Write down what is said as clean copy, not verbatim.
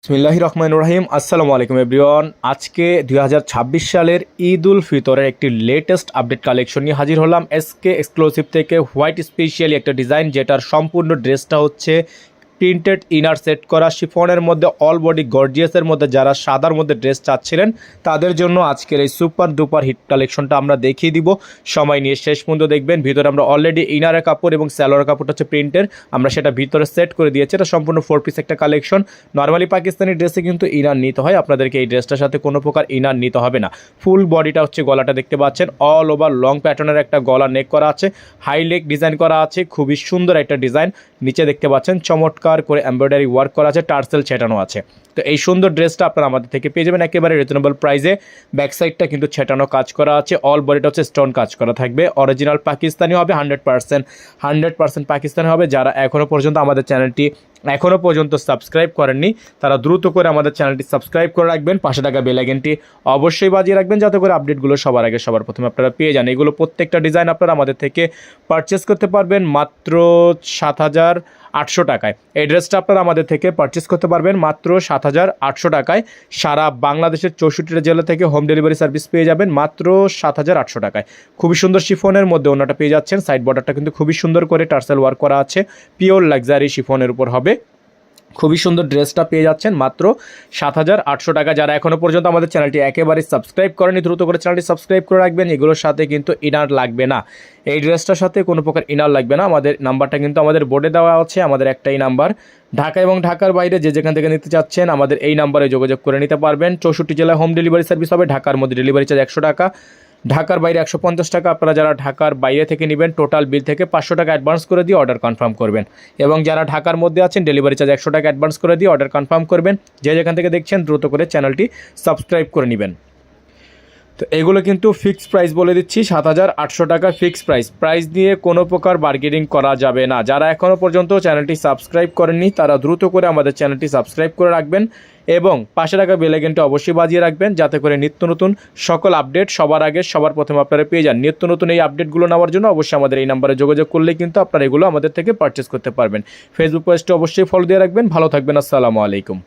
বিসমিল্লাহির রহমানির রহিম। আসসালামু আলাইকুম এভরিওয়ান। আজকে 2026 সালের ঈদ উল ফিতরের একটি লেটেস্ট আপডেট কালেকশন নিয়ে হাজির হলাম এসকে এক্সক্লুসিভ থেকে। হোয়াইট স্পেশালি একটা ডিজাইন, যেটার সম্পূর্ণ ড্রেসটা হচ্ছে প্রিন্টেড ইনার সেট করা শিফনের মধ্যে অল বডি গর্জিয়াসের মধ্যে যারা সাদার মধ্যে ড্রেস চাচ্ছিলেন তাদের জন্য আজকের এই সুপার ডুপার হিট কালেকশনটা আমরা দেখিয়ে দিব। সময় নিয়ে শেষ পর্যন্ত দেখবেন। ভিতরে আমরা অলরেডি ইনারের কাপড় এবং স্যালোয়ার কাপড়টা হচ্ছে প্রিন্টের, আমরা সেটা ভিতরে সেট করে দিয়েছি। এটা সম্পূর্ণ 4 পিস একটা কালেকশন। নর্মালি পাকিস্তানি ড্রেসে কিন্তু ইনার নিতে হয়, আপনাদেরকে এই ড্রেসটার সাথে কোনো প্রকার ইনার নিতে হবে না। ফুল বডিটা হচ্ছে, গলাটা দেখতে পাচ্ছেন অল ওভার লং প্যাটার্নের একটা গলা নেক করা আছে, হাই লেক ডিজাইন করা আছে, খুবই সুন্দর একটা ডিজাইন। নিচে দেখতে পাচ্ছেন চমৎকার করে এমব্রয়ডারি ওয়ার্ক করা আছে, টার্সেল ছেটানো আছে। তো এই সুন্দর ড্রেসটা আপনারা আমাদের থেকে পেয়ে যাবেন একেবারে রিজনেবল প্রাইসে। ব্যাক সাইডটা কিন্তু ছেটানো কাজ করা আছে, অল বডিটা হচ্ছে স্টোন কাজ করা থাকবে। অরিজিনাল পাকিস্তানি হবে, 100% পাকিস্তানি হবে। যারা এখনও পর্যন্ত আমাদের চ্যানেলটি সাবস্ক্রাইব করেননি তারা দ্রুত করে আমাদের চ্যানেলটি সাবস্ক্রাইব করে রাখবেন, পাশে থাকা বেল আইকনটি অবশ্যই বাজিয়ে রাখবেন, যাতে করে আপডেটগুলো সবার আগে সবার প্রথমে আপনারা পেয়ে যান। এগুলো প্রত্যেকটা ডিজাইন আপনারা আমাদের থেকে পারচেস করতে পারবেন মাত্র 7,800 টাকায়। এই ড্রেসটা আপনারা আমাদের থেকে পারচেস করতে পারবেন মাত্র 7,800 টাকায়। সারা বাংলাদেশের 64টা জেলা থেকে হোম ডেলিভারি সার্ভিস পেয়ে যাবেন মাত্র 7,800 টাকায়। খুবই সুন্দর শিফনের মধ্যে ওনাটা পেয়ে যাচ্ছেন। সাইড বর্ডারটা কিন্তু খুবই সুন্দর করে টার্সেল ওয়ার্ক করা আছে, পিওর লাক্সারি শিফনের উপর হবে। খুবই সুন্দর ড্রেসটা পেয়ে যাচ্ছেন মাত্র 7,800 টাকা। যারা এখনও পর্যন্ত আমাদের চ্যানেলটি একেবারে সাবস্ক্রাইব করেনি দ্রুত করে চ্যানেলটি সাবস্ক্রাইব করে রাখবেন। এগুলোর সাথে কিন্তু ইনার লাগবে না, এই ড্রেসটার সাথে কোনো প্রকার ইনার লাগবে না। আমাদের নাম্বারটা কিন্তু আমাদের বোর্ডে দেওয়া আছে, আমাদের একটাই নাম্বার। ঢাকা এবং ঢাকার বাইরে যে যেখান থেকে নিতে চাচ্ছেন আমাদের এই নাম্বারে যোগাযোগ করে নিতে পারবেন। 64 জেলায় হোম ডেলিভারি সার্ভিস হবে। ঢাকার মধ্যে ডেলিভারি চার্জ 100 টাকা, ঢাকার বাইরে 150 টাকা। আপনারা যারা ঢাকার বাইরে থেকে নেবেন টোটাল বিল থেকে 500 টাকা অ্যাডভান্স করে দিয়ে অর্ডার কনফার্ম করবেন। এবং যারা ঢাকার মধ্যে আছেন ডেলিভারি চার্জ 100 টাকা অ্যাডভান্স করে দিয়ে অর্ডার কনফার্ম করবেন। যে যেখান থেকে দেখছেন দ্রুত করে চ্যানেলটি সাবস্ক্রাইব করে নেবেন। তো এগুলো কিন্তু ফিক্সড প্রাইস বলে দিচ্ছি, 7,800 টাকা ফিক্সড প্রাইস দিয়ে কোনো প্রকার বার্গেনিং করা যাবে না। যারা এখনও পর্যন্ত চ্যানেলটি সাবস্ক্রাইব করেননি তারা দ্রুত করে আমাদের চ্যানেলটি সাবস্ক্রাইব করে রাখবেন এবং পাশে থাকা বেল আইকনটি অবশ্যই বাজিয়ে রাখবেন, যাতে করে নিত্য নতুন সকল আপডেট সবার আগে সবার প্রথমে আপনারা পেয়ে যান। নিত্য নতুন এই আপডেটগুলো নেওয়ার জন্য অবশ্যই আমাদের এই নাম্বারে যোগাযোগ করলে কিন্তু আপনারা এগুলো আমাদের থেকে পারচেস করতে পারবেন। ফেসবুক পেজটি অবশ্যই ফলো দিয়ে রাখবেন। ভালো থাকবেন, আসসালামু আলাইকুম।